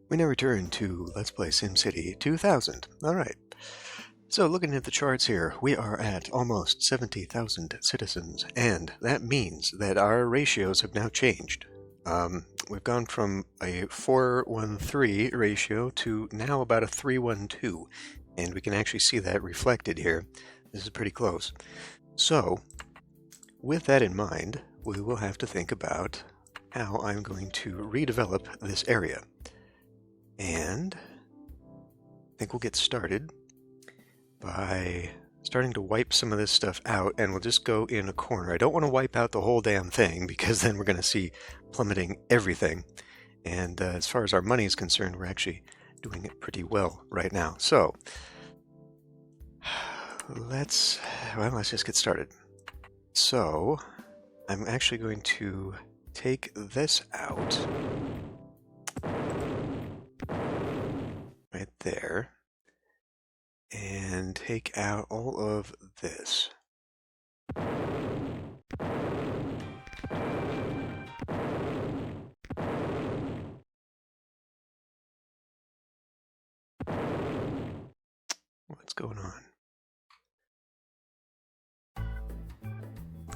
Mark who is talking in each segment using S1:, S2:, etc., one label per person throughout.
S1: We now return to Let's Play SimCity 2000. Alright, so looking at the charts here, we are at almost 70,000 citizens, and that means that our ratios have now changed. We've gone from a 4:1:3 ratio to now about a 3:1:2, and we can actually see that reflected here. This is pretty close. So, with that in mind, we will have to think about how I'm going to redevelop this area. And I think we'll get started by starting to wipe some of this stuff out, and we'll just go in a corner. I don't want to wipe out the whole damn thing, because then we're going to see plummeting everything. And as far as our money is concerned, we're actually doing it pretty well right now. So, let's just get started. So, I'm actually going to take this out. Right there, and take out all of this. What's going on?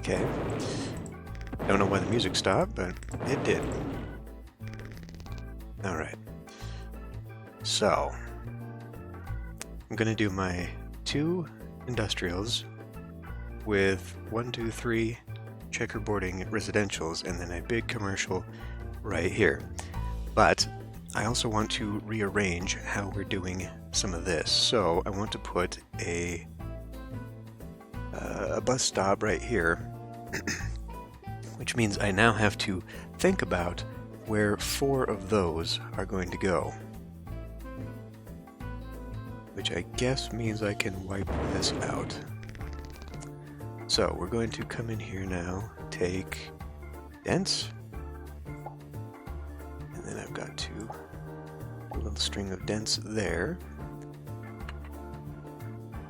S1: Okay. Don't know why the music stopped, but it did. Alright. So, I'm going to do my 2 industrials with 1, 2, 3 checkerboarding residentials, and then a big commercial right here. But I also want to rearrange how we're doing some of this. So I want to put a bus stop right here, which means I now have to think about where 4 of those are going to go. Which I guess means I can wipe this out. So we're going to come in here now, take dense, and then I've got a little string of dense there.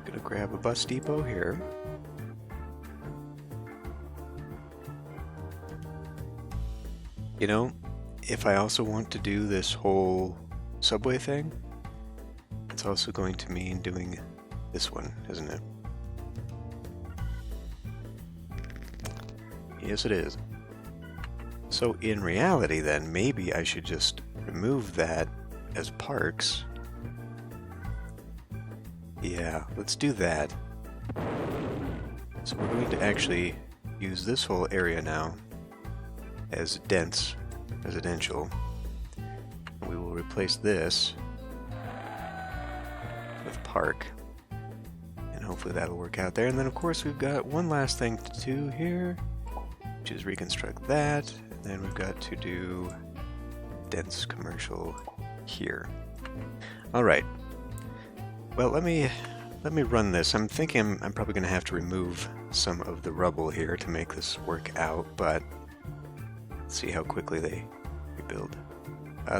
S1: Gonna grab a bus depot here. You know, if I also want to do this whole subway thing, it's also going to mean doing this one, isn't it? Yes, it is. So in reality then, maybe I should just remove that as parks. Yeah, let's do that. So we're going to actually use this whole area now as dense residential. We will replace this with park, and hopefully that'll work out there. And then of course we've got one last thing to do here, which is reconstruct that, and then we've got to do dense commercial here. Alright, well let me run this. I'm thinking I'm probably going to have to remove some of the rubble here to make this work out, but let's see how quickly they rebuild.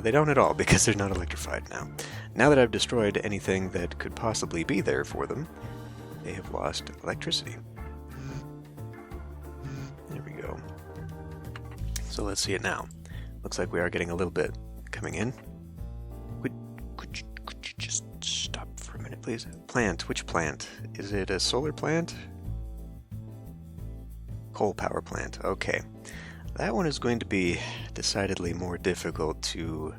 S1: They don't at all, because they're not electrified now. Now that I've destroyed anything that could possibly be there for them, they have lost electricity. There we go. So let's see it now. Looks like we are getting a little bit coming in. Could you just stop for a minute, please? Plant. Which plant? Is it a solar plant? Coal power plant. Okay. That one is going to be decidedly more difficult to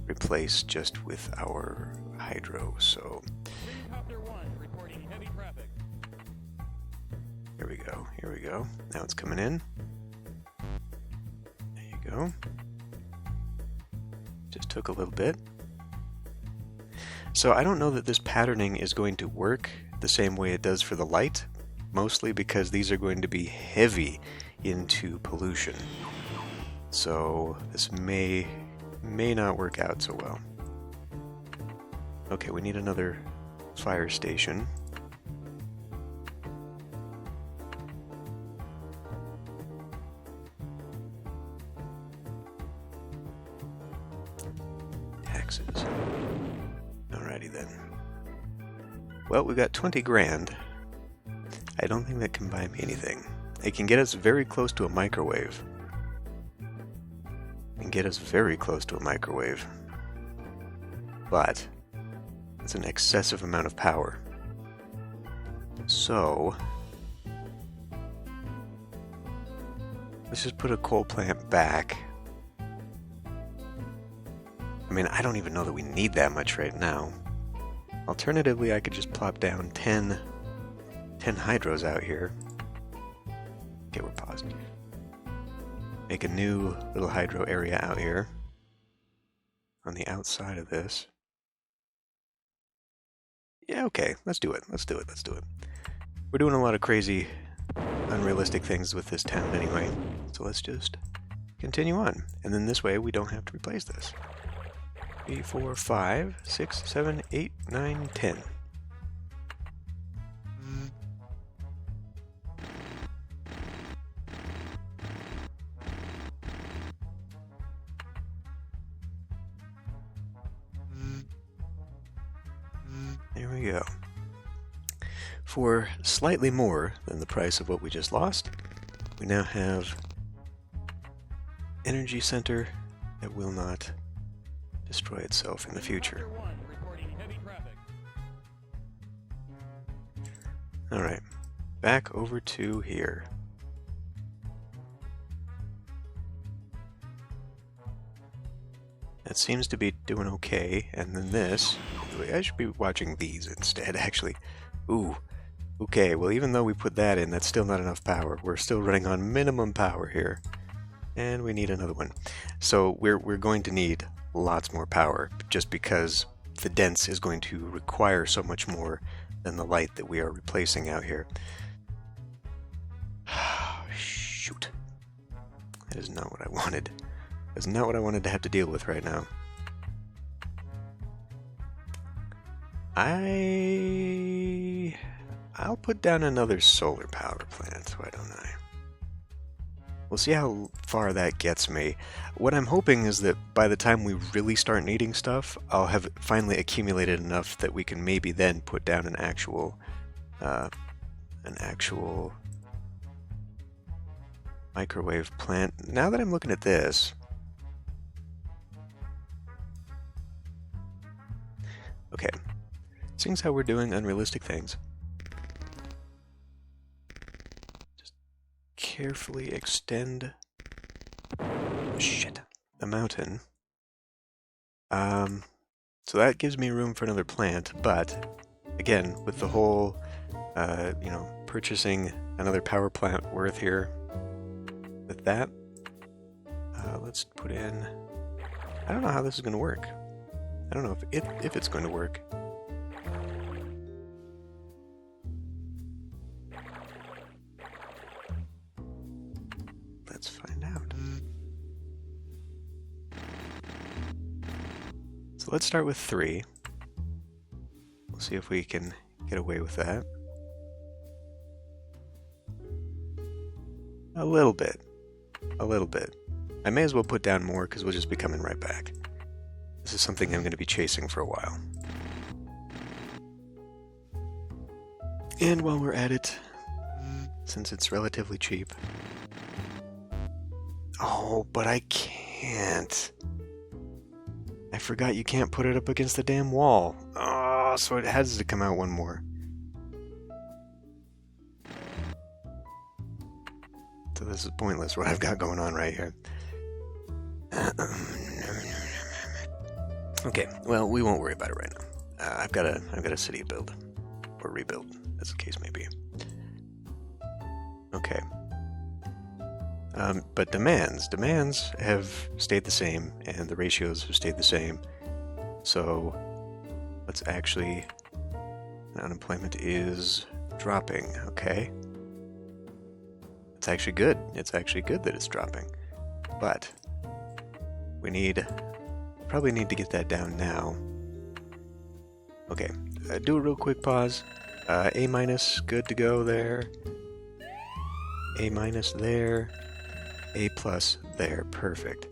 S1: replace just with our hydro, so here we go, here we go. Now it's coming in. There you go. Just took a little bit. So I don't know that this patterning is going to work the same way it does for the light, mostly because these are going to be heavy into pollution. So this may not work out so well. Okay, we need another fire station. Taxes. Alrighty then. Well, we got 20 grand. I don't think that can buy me anything. It can get us very close to a microwave. It can get us very close to a microwave. but it's an excessive amount of power. So let's just put a coal plant back. I mean, I don't even know that we need that much right now. Alternatively, I could just plop down 10 hydros out here. Okay, we're paused. Make a new little hydro area out here on the outside of this. Yeah, okay, let's do it. We're doing a lot of crazy, unrealistic things with this town anyway, so let's just continue on. And then this way we don't have to replace this. 3, 4, 5, 6, 7, 8, 9, 10. There we go. For slightly more than the price of what we just lost, we now have energy center that will not destroy itself in the future. Alright, back over to here. That seems to be doing okay, and then this, I should be watching these instead, actually. Ooh, okay, well even though we put that in, that's still not enough power. We're still running on minimum power here, and we need another one. So we're going to need lots more power, just because the dense is going to require so much more than the light that we are replacing out here. Shoot. That is not what I wanted. That's not what I wanted to have to deal with right now. I'll put down another solar power plant, why don't I? We'll see how far that gets me. What I'm hoping is that by the time we really start needing stuff, I'll have finally accumulated enough that we can maybe then put down an actual microwave plant. Now that I'm looking at this, okay, seeing as how we're doing unrealistic things, just carefully extend the mountain. So that gives me room for another plant, but again, with the whole, purchasing another power plant worth here, with that, let's put in, I don't know how this is going to work. I don't know if it's going to work. Let's find out. So let's start with 3. We'll see if we can get away with that. A little bit. I may as well put down more because we'll just be coming right back. This is something I'm going to be chasing for a while. And while we're at it, since it's relatively cheap... Oh, but I can't. I forgot you can't put it up against the damn wall. Oh, so it has to come out one more. So this is pointless, what I've got going on right here. Okay, well, we won't worry about it right now. I've got a city to build, or rebuild, as the case may be. Okay. But demands have stayed the same, and the ratios have stayed the same. So let's actually, unemployment is dropping. Okay. It's actually good. It's actually good that it's dropping. But we probably need to get that down now. Okay, do a real quick pause. A minus, good to go there. A minus there. A plus there, perfect.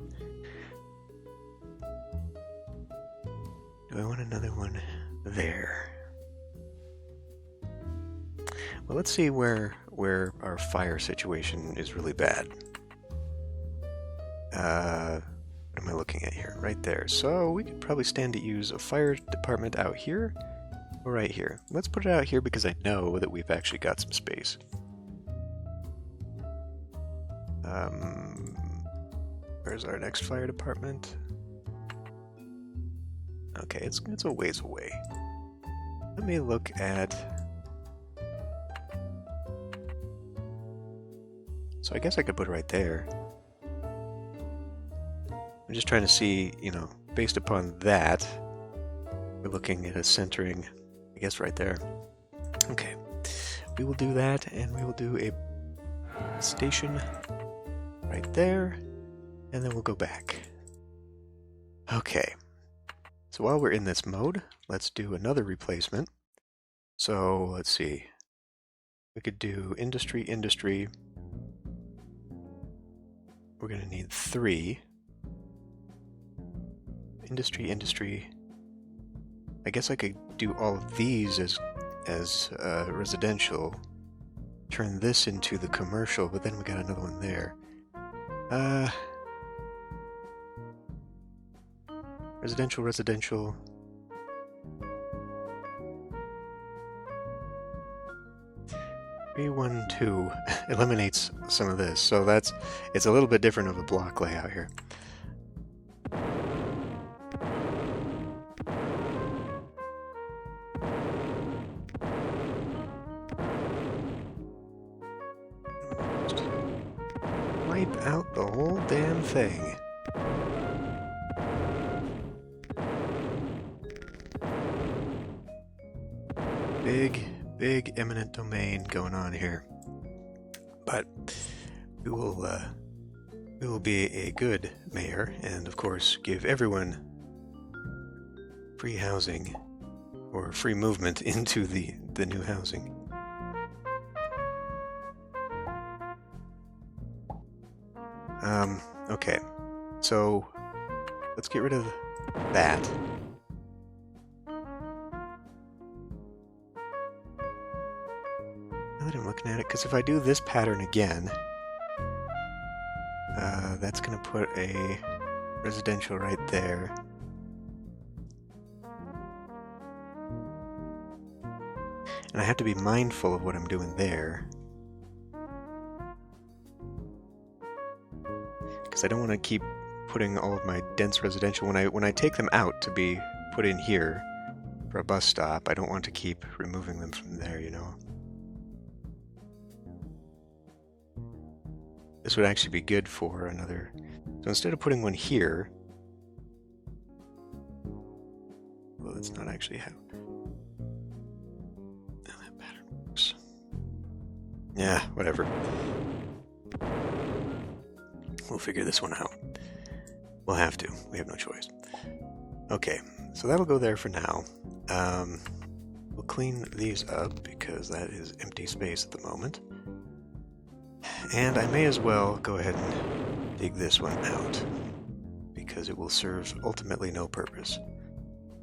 S1: Do I want another one there? Well, let's see where our fire situation is really bad. What am I looking at here? Right there. So we could probably stand to use a fire department out here or right here. Let's put it out here because I know that we've actually got some space. Where's our next fire department? Okay, it's a ways away. Let me look at... So I guess I could put it right there. I'm just trying to see, you know, based upon that, we're looking at a centering, I guess right there. Okay, we will do that, and we will do a station right there, and then we'll go back. Okay, so while we're in this mode, let's do another replacement. So let's see, we could do industry, industry. We're going to need 3. Industry, industry. I guess I could do all of these as residential. Turn this into the commercial, but then we got another one there. Residential, residential. 3, 1, 2 eliminates some of this, so it's a little bit different of a block layout here. Wipe out the whole damn thing. Big eminent domain going on here. But we will be a good mayor and of course give everyone free housing or free movement into the new housing. Okay, so let's get rid of that. Now that I'm looking at it, because if I do this pattern again, that's going to put a residential right there. And I have to be mindful of what I'm doing there. Because I don't want to keep putting all of my dense residential, when I take them out to be put in here for a bus stop, I don't want to keep removing them from there, you know. This would actually be good for another, so instead of putting one here, well, that's not actually how that pattern works. Yeah, whatever. We'll figure this one out. We'll have to. We have no choice. Okay, so that'll go there for now. We'll clean these up because that is empty space at the moment. And I may as well go ahead and dig this one out because it will serve ultimately no purpose.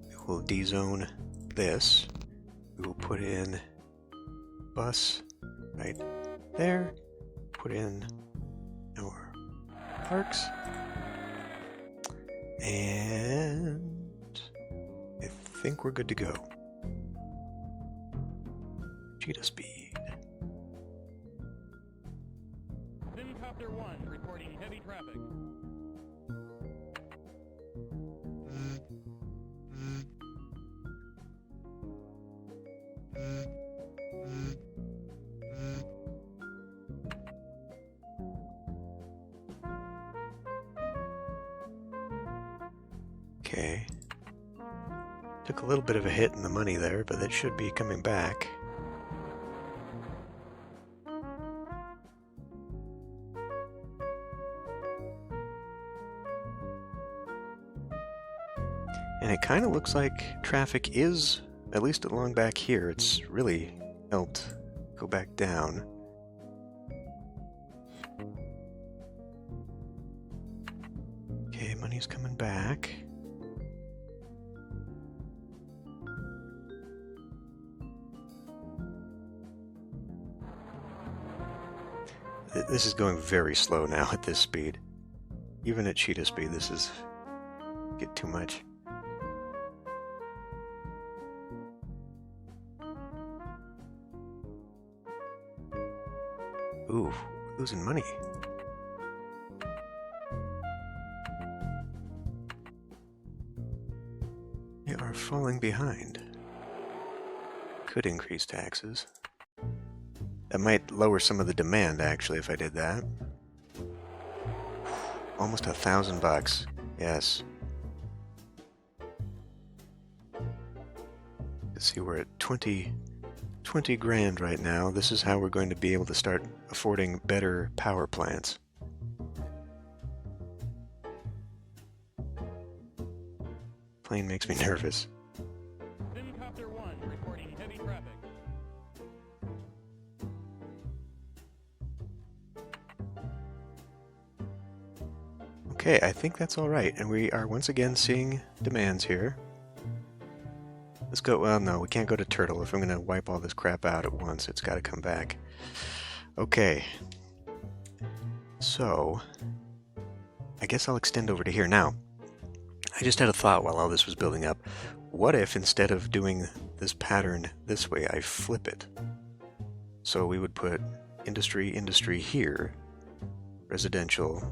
S1: We will dezone this. We will put in bus right there. Put in our parks. And I think we're good to go. Cheetah speed.
S2: SimCopter 1 reporting heavy traffic.
S1: Okay. Took a little bit of a hit in the money there, but that should be coming back. And it kind of looks like traffic is, at least along back here, it's really helped go back down. Okay, money's coming back. This is going very slow now at this speed. Even at cheetah speed, this is get too much. Ooh, losing money. We are falling behind. Could increase taxes. That might lower some of the demand, actually, if I did that. Almost $1,000. Yes. Let's see, we're at 20 grand right now. This is how we're going to be able to start affording better power plants. Plane makes me nervous.
S2: SimCopter 1 reporting heavy traffic.
S1: Okay, I think that's all right, and we are once again seeing demands here. Let's go, well, no, we can't go to Turtle. If I'm going to wipe all this crap out at once, it's got to come back. Okay. So, I guess I'll extend over to here. Now, I just had a thought while all this was building up. What if instead of doing this pattern this way, I flip it? So we would put industry here, residential,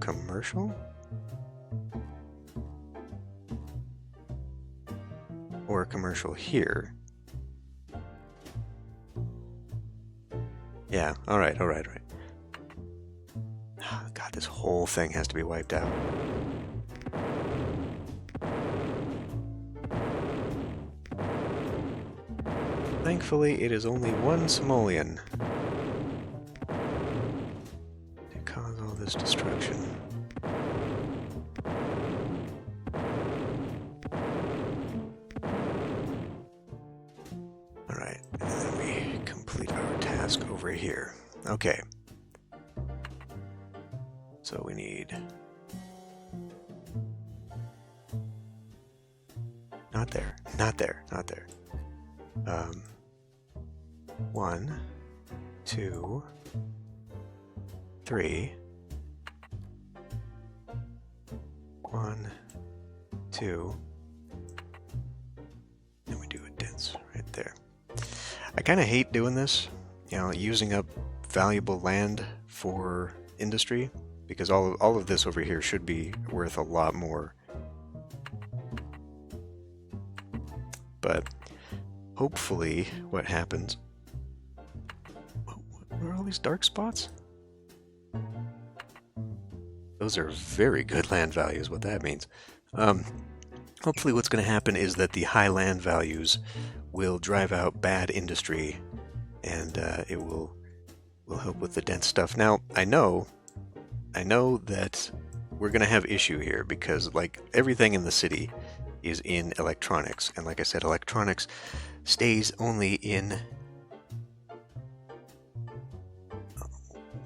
S1: commercial? Or commercial here. Yeah, alright. God, this whole thing has to be wiped out. Thankfully, it is only one simoleon to cause all this destruction. Alright, and then we complete our task over here. Okay. So we need... Not there. 1, 2, 3. 1, 2. And we do a dense right there. I kind of hate doing this, you know, using up valuable land for industry, because all of this over here should be worth a lot more. But hopefully what happens... What are all these dark spots? Those are very good land values, what that means. Hopefully what's going to happen is that the high land values will drive out bad industry, and it will help with the dense stuff. Now, I know that we're going to have issue here, because like everything in the city is in electronics, and like I said, electronics stays only in...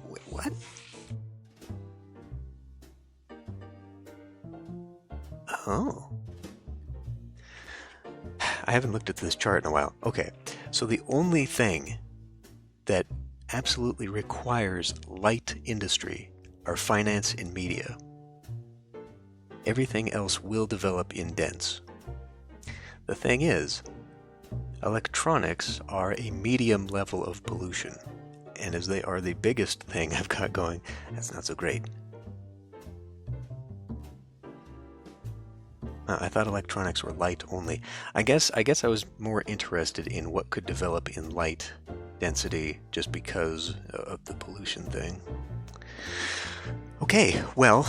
S1: Wait, what? Oh. I haven't looked at this chart in a while. Okay, so the only thing that absolutely requires light industry are finance and media. Everything else will develop in dense. The thing is, electronics are a medium level of pollution, and as they are the biggest thing I've got going, that's not so great. I thought electronics were light only. I guess I was more interested in what could develop in light density just because of the pollution thing. Okay, well,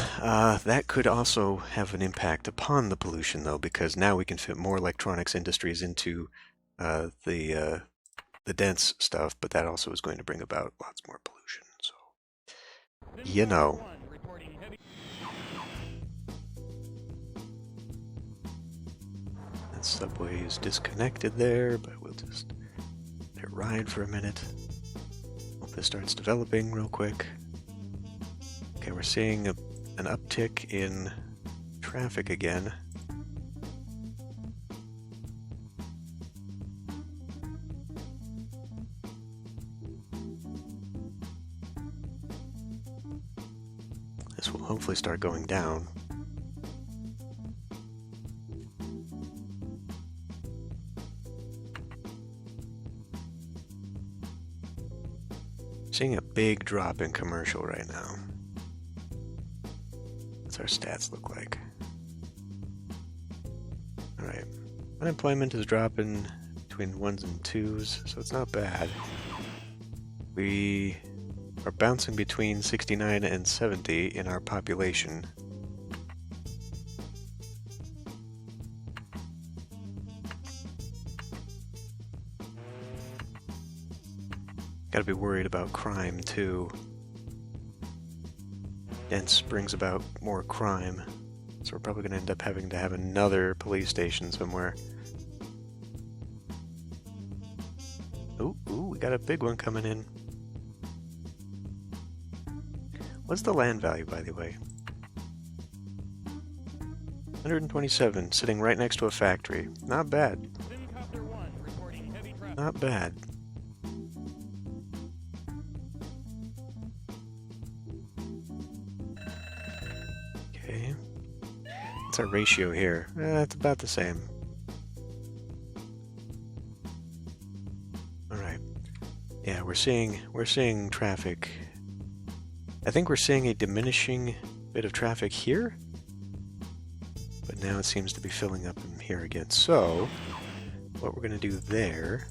S1: that could also have an impact upon the pollution, though, because now we can fit more electronics industries into the dense stuff, but that also is going to bring about lots more pollution, so, you know. That subway is disconnected there, but we'll just let it ride for a minute. Hope this starts developing real quick. Okay, we're seeing an uptick in traffic again. hopefully start going down. Seeing a big drop in commercial right now. What's our stats look like? Alright. Unemployment is dropping between 1s and 2s, so it's not bad. We are bouncing between 69 and 70 in our population. Gotta be worried about crime too. Dense brings about more crime, so we're probably gonna end up having to have another police station somewhere. Ooh, we got a big one coming in. What's the land value, by the way? 127, sitting right next to a factory. Not bad.
S2: SimCopter 1 reporting heavy traffic.
S1: Not bad. Okay. What's our ratio here? It's about the same. Alright. Yeah, we're seeing traffic. I think we're seeing a diminishing bit of traffic here, but now it seems to be filling up in here again. So, what we're going to do there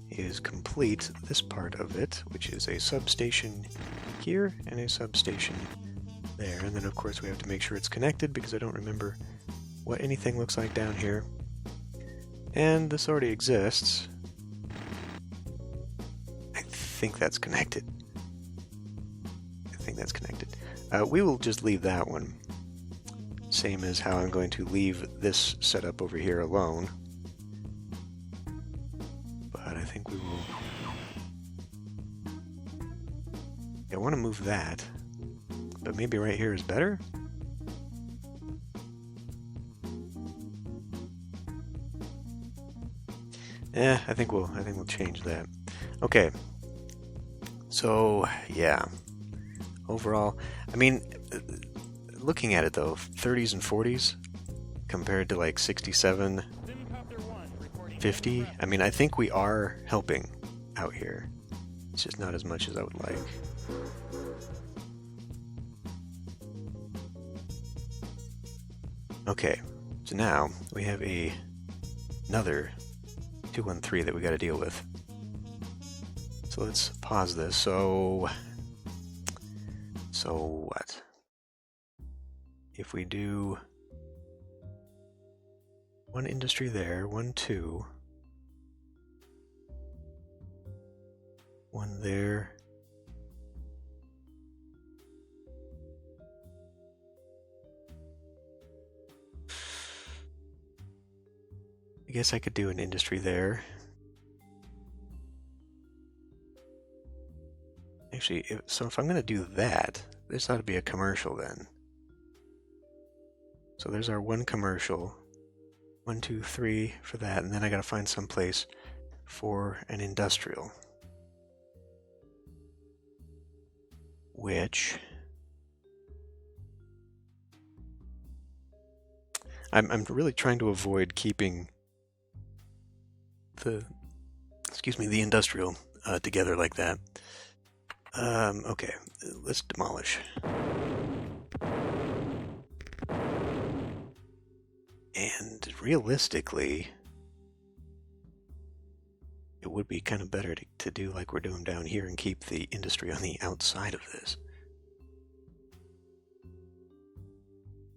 S1: is complete this part of it, which is a substation here and a substation there. And then, of course, we have to make sure it's connected because I don't remember what anything looks like down here. And this already exists. I think that's connected. That's connected. We will just leave that one. Same as how I'm going to leave this setup over here alone. But I think we will... I want to move that. But maybe right here is better? I think we'll change that. Okay. So, yeah. Overall, I mean, looking at it though, 30s and 40s compared to like 67, 50, I mean, I think we are helping out here. It's just not as much as I would like. Okay, so now we have another 213 that we got to deal with. So let's pause this. So what? If we do one industry there, 1, 2, one there, I guess I could do an industry there. Actually, if I'm going to do that, this ought to be a commercial then. So there's our one commercial. 1, 2, 3 for that, and then I got to find some place for an industrial. Which I'm really trying to avoid keeping the industrial together like that. Okay, let's demolish. And realistically, it would be kind of better to do like we're doing down here and keep the industry on the outside of this.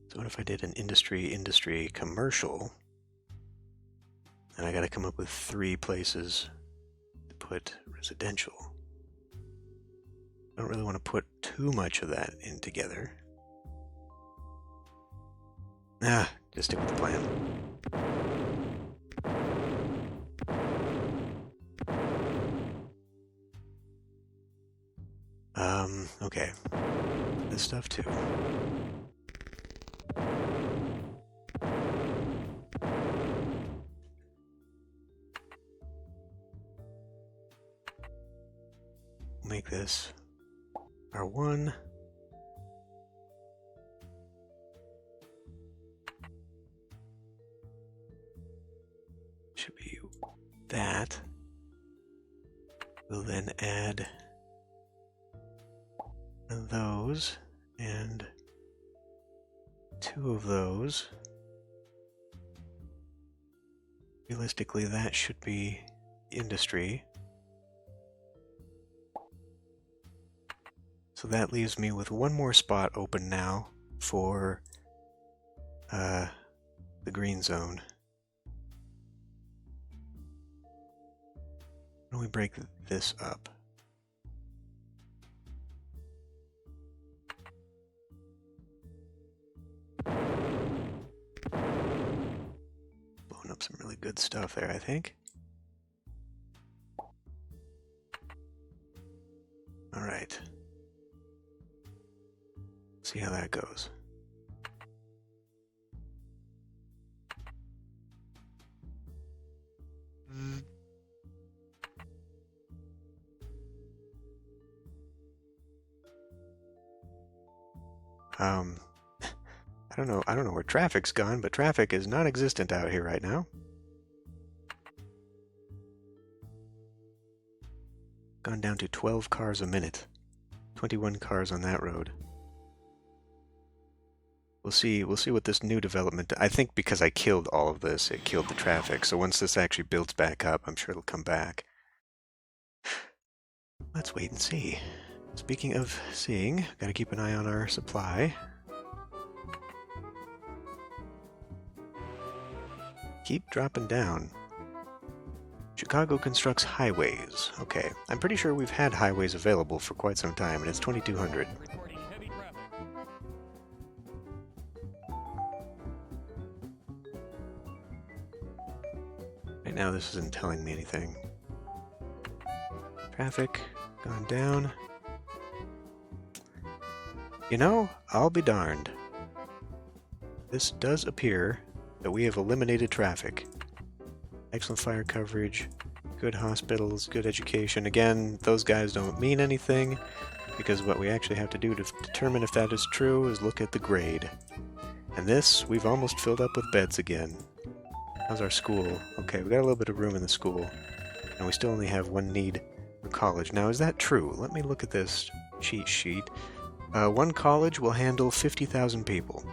S1: So what if I did an industry commercial, and I got to come up with 3 places to put residential. I don't really want to put too much of that in together. Just stick with the plan. Okay. This stuff too. Make this our 1. should be that. We'll then add those and 2 of those. Realistically, that should be industry. So that leaves me with 1 more spot open now for the green zone. Why don't we break this up? Blowing up some really good stuff there, I think. All right. See how that goes. I don't know where traffic's gone, but traffic is non-existent out here right now. Gone down to 12 cars a minute. 21 cars on that road. We'll see what this new development, I think because I killed all of this, it killed the traffic. So once this actually builds back up, I'm sure it'll come back. Let's wait and see. Speaking of seeing, gotta keep an eye on our supply. Keep dropping down. Chicago constructs highways. Okay, I'm pretty sure we've had highways available for quite some time, and it's 2200.
S2: Reporting heavy traffic.
S1: Right now this isn't telling me anything. Traffic gone down. You know, I'll be darned. This does appear that we have eliminated traffic. Excellent fire coverage, good hospitals, good education. Again, those guys don't mean anything, because what we actually have to do to determine if that is true is look at the grade. And this, we've almost filled up with beds again. How's our school? Okay, we got a little bit of room in the school, and we still only have 1 need for college. Now, is that true? Let me look at this cheat sheet. 1 college will handle 50,000 people.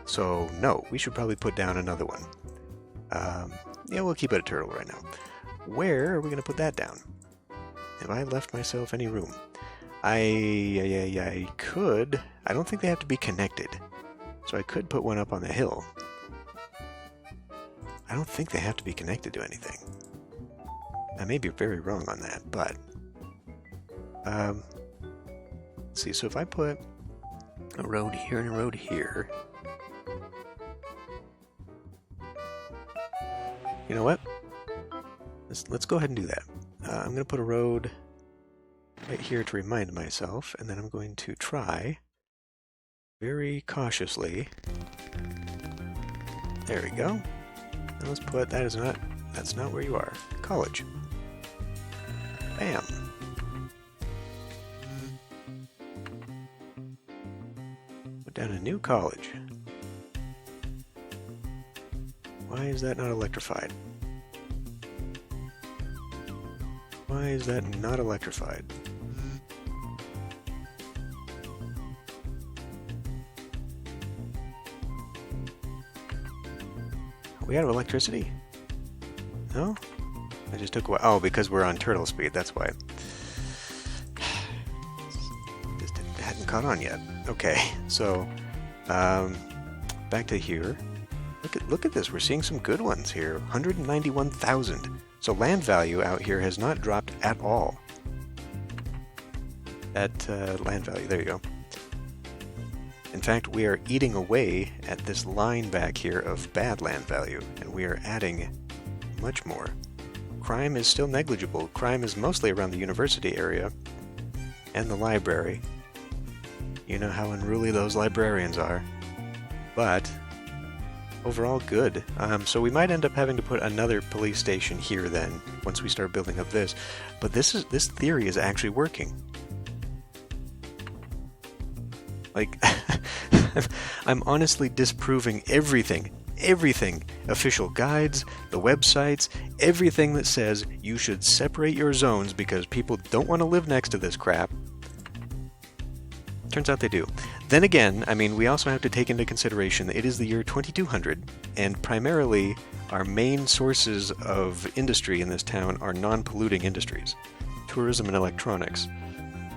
S1: So, no, we should probably put down another one. Yeah, we'll keep it a turtle right now. Where are we going to put that down? Have I left myself any room? I could. I don't think they have to be connected. So I could put one up on the hill. I don't think they have to be connected to anything. I may be very wrong on that, but... let's see, so if I put a road here and a road here... You know what? Let's go ahead and do that. I'm going to put a road right here to remind myself, and then I'm going to try very cautiously. There we go. Now let's put, that's not where you are. College. Bam. Put down a new college. Why is that not electrified? Why is that not electrified? Are we out of electricity? No? I just took a while. Oh, because we're on turtle speed, that's why. Just hadn't caught on yet. Okay, so back to here. Look at this. We're seeing some good ones here. 191,000. So land value out here has not dropped at all. That land value. There you go. In fact, we are eating away at this line back here of bad land value, and we are adding much more. Crime is still negligible. Crime is mostly around the university area and the library. You know how unruly those librarians are. But overall good. So we might end up having to put another police station here then, once we start building up this. But this theory is actually working. Like, I'm honestly disproving everything everything, official guides, the websites, everything that says you should separate your zones because people don't want to live next to this crap. Turns out they do. Then again, I mean, we also have to take into consideration that it is the year 2200, and primarily our main sources of industry in this town are non-polluting industries. Tourism and electronics.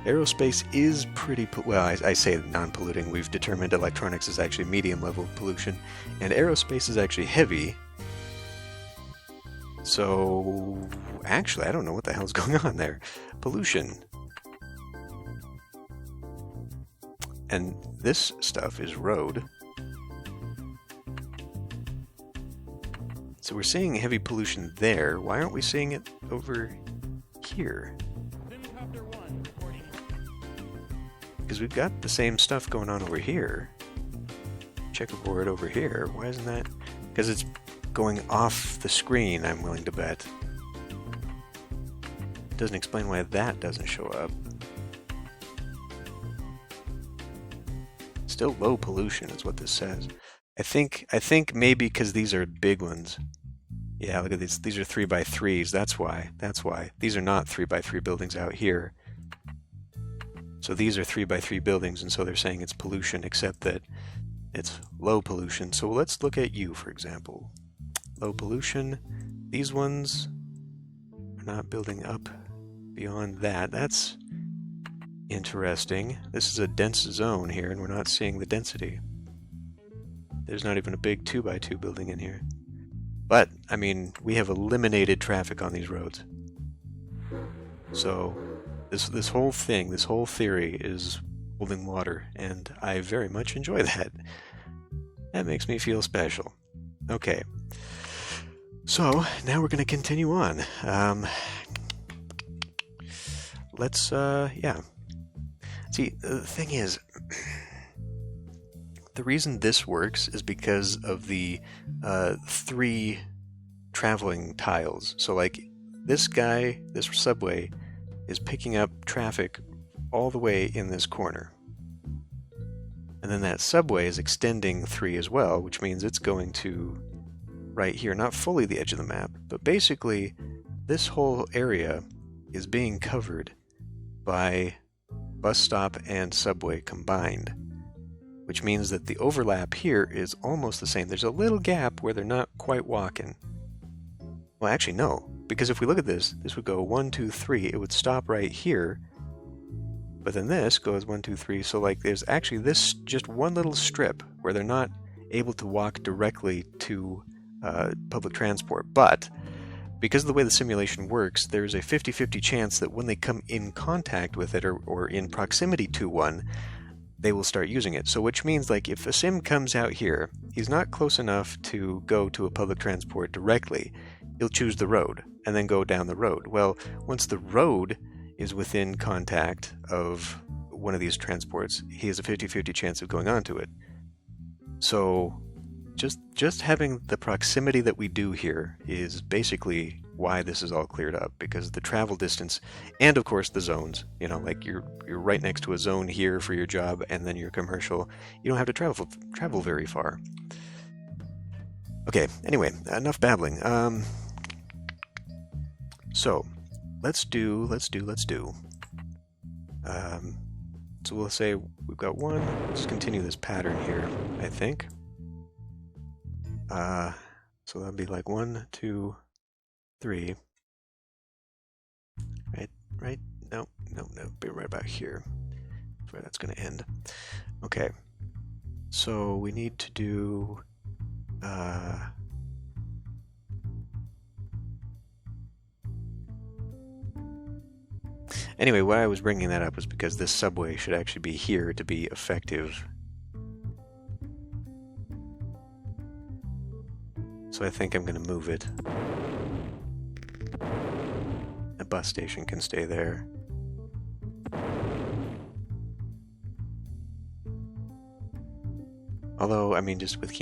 S1: Aerospace is pretty, well, I say non-polluting. We've determined electronics is actually medium level of pollution, and aerospace is actually heavy. So, actually, I don't know what the hell's going on there. Pollution. And this stuff is road. So we're seeing heavy pollution there. Why aren't we seeing it over here? Because we've got the same stuff going on over here. Checkerboard over here. Why isn't that? Because it's going off the screen, I'm willing to bet. Doesn't explain why that doesn't show up. Still low pollution is what this says. I think maybe because these are big ones. Yeah, look at these. These are 3x3s. That's why. That's why. These are not 3x3 buildings out here. So these are 3x3 buildings, and so they're saying it's pollution, except that it's low pollution. So let's look at you, for example. Low pollution. These ones are not building up beyond that. That's interesting. This is a dense zone here, and we're not seeing the density. There's not even a big 2x2 building in here. But, I mean, we have eliminated traffic on these roads. So, this whole thing, this whole theory is holding water, and I very much enjoy that. That makes me feel special. Okay. So, now we're going to continue on. Yeah. See, the thing is, the reason this works is because of the 3 traveling tiles. So like this guy, this subway, is picking up traffic all the way in this corner. And then that subway is extending 3 as well, which means it's going to right here, not fully the edge of the map, but basically this whole area is being covered by bus stop and subway combined, which means that the overlap here is almost the same. There's a little gap where they're not quite walking. Well, actually, no, because if we look at this, this would go 1, 2, 3. It would stop right here, but then this goes 1, 2, 3. So, like, there's actually this just one little strip where they're not able to walk directly to public transport. But because of the way the simulation works, there's a 50-50 chance that when they come in contact with it or in proximity to one, they will start using it. So which means, like, if a sim comes out here, he's not close enough to go to a public transport directly. He'll choose the road and then go down the road. Well, once the road is within contact of one of these transports, he has a 50-50 chance of going onto it. So just having the proximity that we do here is basically why this is all cleared up, because the travel distance and of course the zones, you know, like you're right next to a zone here for your job and then your commercial, you don't have to travel very far. Okay, anyway, enough babbling. So let's do. So we'll say we've got 1. Let's continue this pattern here, I think. So that'll be like 1, 2, 3. Right? No. Be right about here. That's where that's going to end. Okay. So we need to do. Anyway, why I was bringing that up was because this subway should actually be here to be effective. So I think I'm going to move it. The bus station can stay there. Although, I mean, just with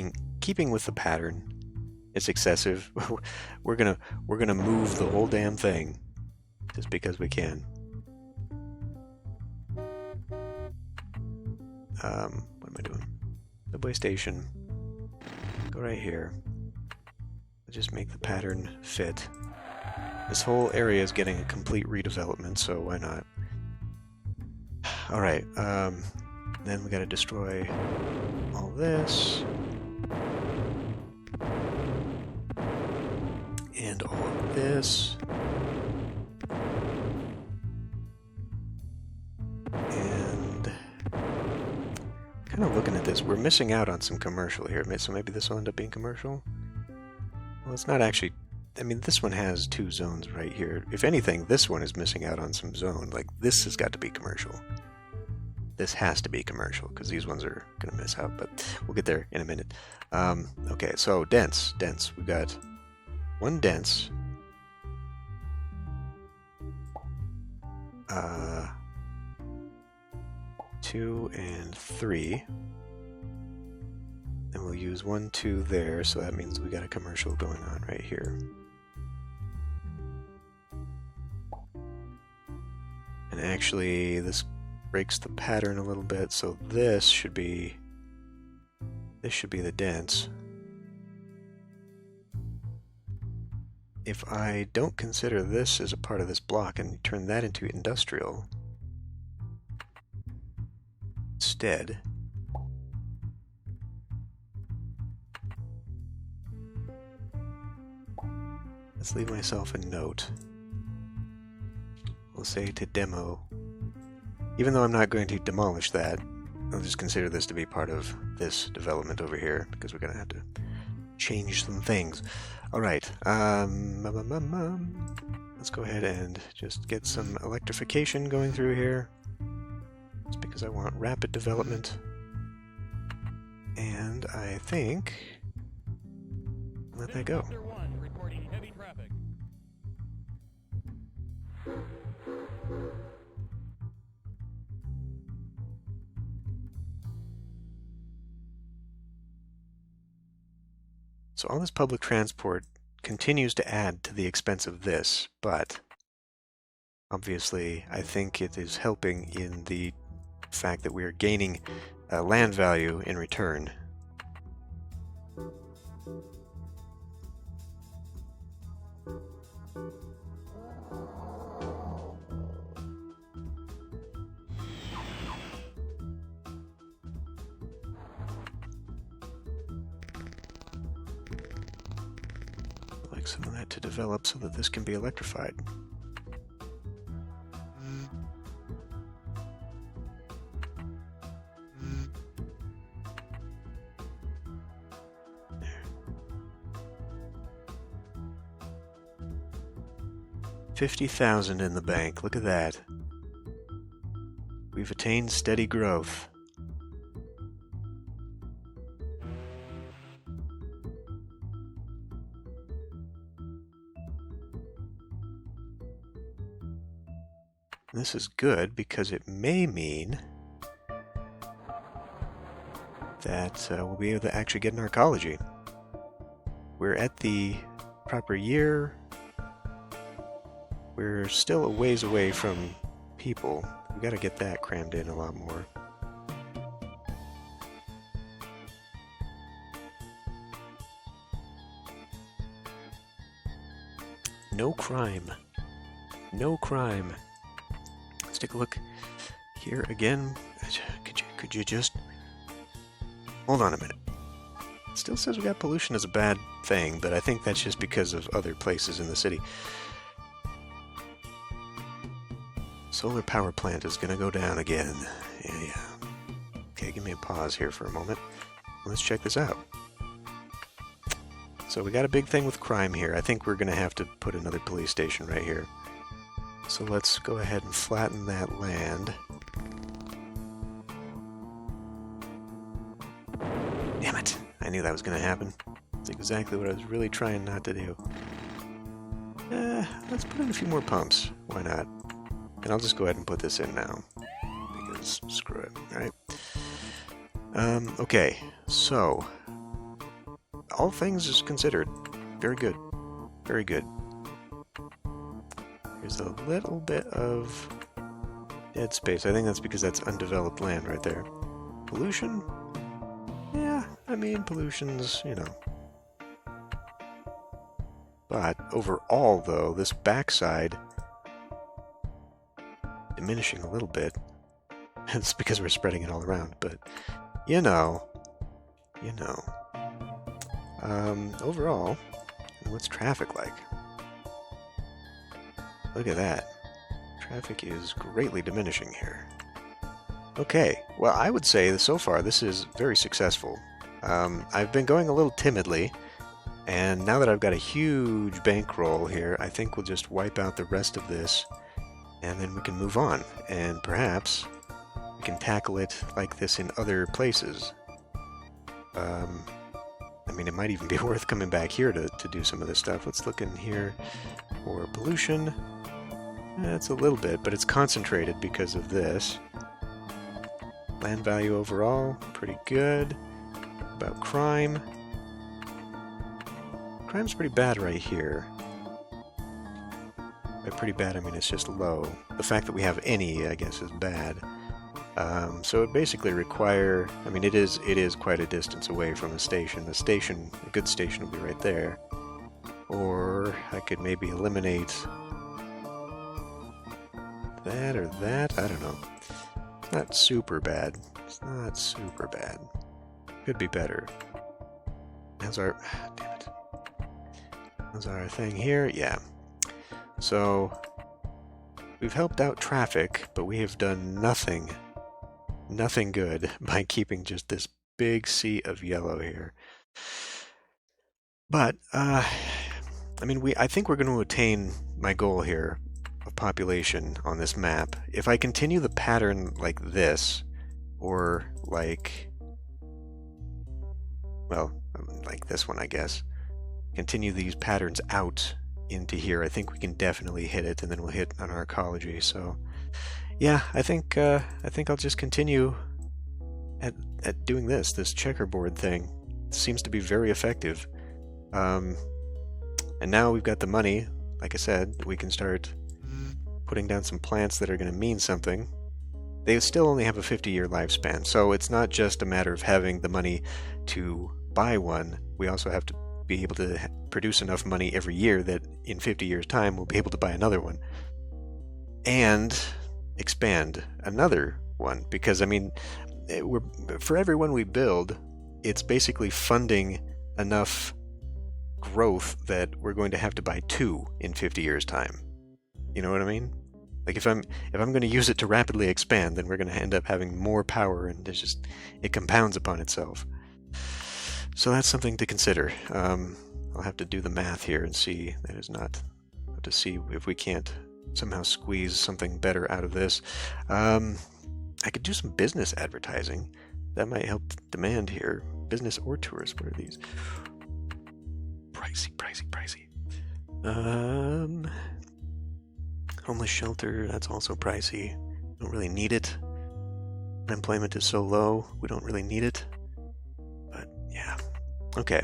S1: keeping with the pattern, it's excessive. we're gonna move the whole damn thing just because we can. What am I doing? Subway station. Go go right here. Just make the pattern fit. This whole area is getting a complete redevelopment, so why not? Alright, then we gotta destroy all this. And all of this. And kind of looking at this, we're missing out on some commercial here, so maybe this will end up being commercial? Well, it's not actually... I mean, this one has 2 zones right here. If anything, this one is missing out on some zone. Like, this has got to be commercial. This has to be commercial, because these ones are going to miss out, but we'll get there in a minute. Okay, so dense. We've got 1 dense. 2 and 3. Then we'll use 1, 2 there, so that means we got a commercial going on right here. And actually, this breaks the pattern a little bit, so this should be the dense. If I don't consider this as a part of this block and turn that into industrial instead, let's leave myself a note. We'll say to demo. Even though I'm not going to demolish that, I'll just consider this to be part of this development over here, because we're going to have to change some things. Alright, let's go ahead and just get some electrification going through here. It's because I want rapid development. And I think... let that go.
S2: Helicopter 1 reporting heavy traffic.
S1: So all this public transport continues to add to the expense of this, but obviously I think it is helping in the fact that we are gaining land value in return. Like some of that to develop so that this can be electrified. There. 50,000 in the bank. Look at that. We've attained steady growth. This is good because it may mean that we'll be able to actually get an arcology. We're at the proper year. We're still a ways away from people. We've got to get that crammed in a lot more. No crime. No crime. Let's take a look here again. Could you just hold on a minute? It still says we got pollution as a bad thing, but I think that's just because of other places in the city. Solar power plant is gonna go down again. Yeah. Okay, give me a pause here for a moment. Let's check this out. So we got a big thing with crime here. I think we're gonna have to put another police station right here. So let's go ahead and flatten that land. Damn it! I knew that was going to happen. That's exactly what I was really trying not to do. Let's put in a few more pumps. Why not? And I'll just go ahead and put this in now. Because screw it, right? Okay, so... all things considered, very good. Very good. There's a little bit of dead space. I think that's because that's undeveloped land right there. Pollution? Yeah, I mean, pollution's, you know, But overall, though, this backside diminishing a little bit. It's because we're spreading it all around, but you know. Overall, what's traffic like? Look at that. Traffic is greatly diminishing here. Okay, well, I would say that so far this is very successful. I've been going a little timidly, and now that I've got a huge bankroll here, I think we'll just wipe out the rest of this, and then we can move on, and perhaps we can tackle it like this in other places. I mean, it might even be worth coming back here to do some of this stuff. Let's look in here for pollution. It's a little bit, but it's concentrated because of this. Land value overall, pretty good. About crime. Crime's pretty bad right here. By pretty bad, I mean it's just low. The fact that we have any, I guess, is bad. So it basically require, I mean, it is quite a distance away from a station. A good station will be right there. Or I could maybe eliminate that or that. I don't know. It's not super bad. It's not super bad. Could be better. How's our... damn it. How's our thing here? Yeah. So, we've helped out traffic, but we have done nothing good by keeping just this big sea of yellow here. But, I mean, I think we're going to attain my goal here of population on this map. If I continue the pattern like this, or like, well, like this one, I guess, continue these patterns out into here, I think we can definitely hit it, and then we'll hit on our ecology. So, yeah, I think I'll just continue at doing this checkerboard thing. It seems to be very effective. And now we've got the money, like I said, we can start putting down some plants that are going to mean something. They still only have a 50-year lifespan, so it's not just a matter of having the money to buy one. We also have to be able to produce enough money every year that in 50 years' time we'll be able to buy another one. And expand another one, because I mean, for every one we build, it's basically funding enough growth that we're going to have to buy two in 50 years' time. You know what I mean? Like if I'm going to use it to rapidly expand, then we're going to end up having more power, and it compounds upon itself. So that's something to consider. I'll have to do the math here and see. That is not to see if we can't somehow squeeze something better out of this. I could do some business advertising. That might help demand here. Business or tourist. What are these? Pricey. Homeless shelter. That's also pricey. Don't really need it. Unemployment is so low. We don't really need it. But yeah. Okay.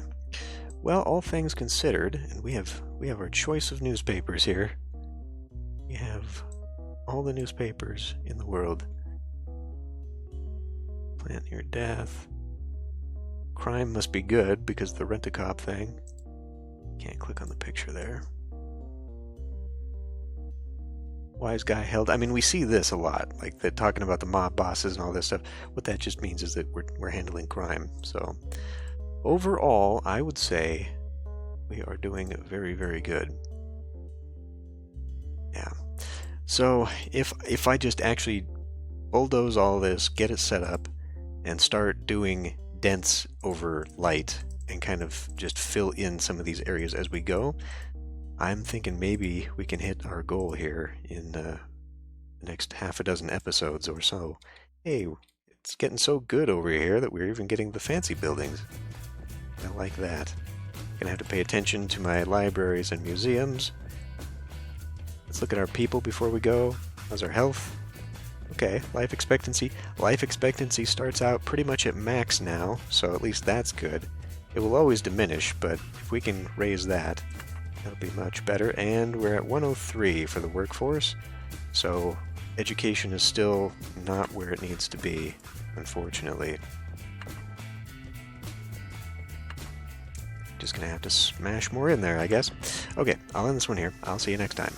S1: Well, all things considered, and we have our choice of newspapers here. We have all the newspapers in the world. Plant near death. Crime must be good because of the rent-a-cop thing. Can't click on the picture there. Wise guy held. I mean, we see this a lot, like they're talking about the mob bosses and all this stuff. What that just means is that we're handling crime. So overall, I would say we are doing very, very good. Yeah. So if I just actually bulldoze all this, get it set up, and start doing dense over light and kind of just fill in some of these areas as we go, I'm thinking maybe we can hit our goal here in the next half a dozen episodes or so. Hey, it's getting so good over here that we're even getting the fancy buildings. I like that. Gonna have to pay attention to my libraries and museums. Let's look at our people before we go. How's our health? Okay, life expectancy. Life expectancy starts out pretty much at max now, so at least that's good. It will always diminish, but if we can raise that, that'll be much better. And we're at 103 for the workforce, so education is still not where it needs to be, unfortunately. just going to have to smash more in there, I guess. Okay, I'll end this one here. I'll see you next time.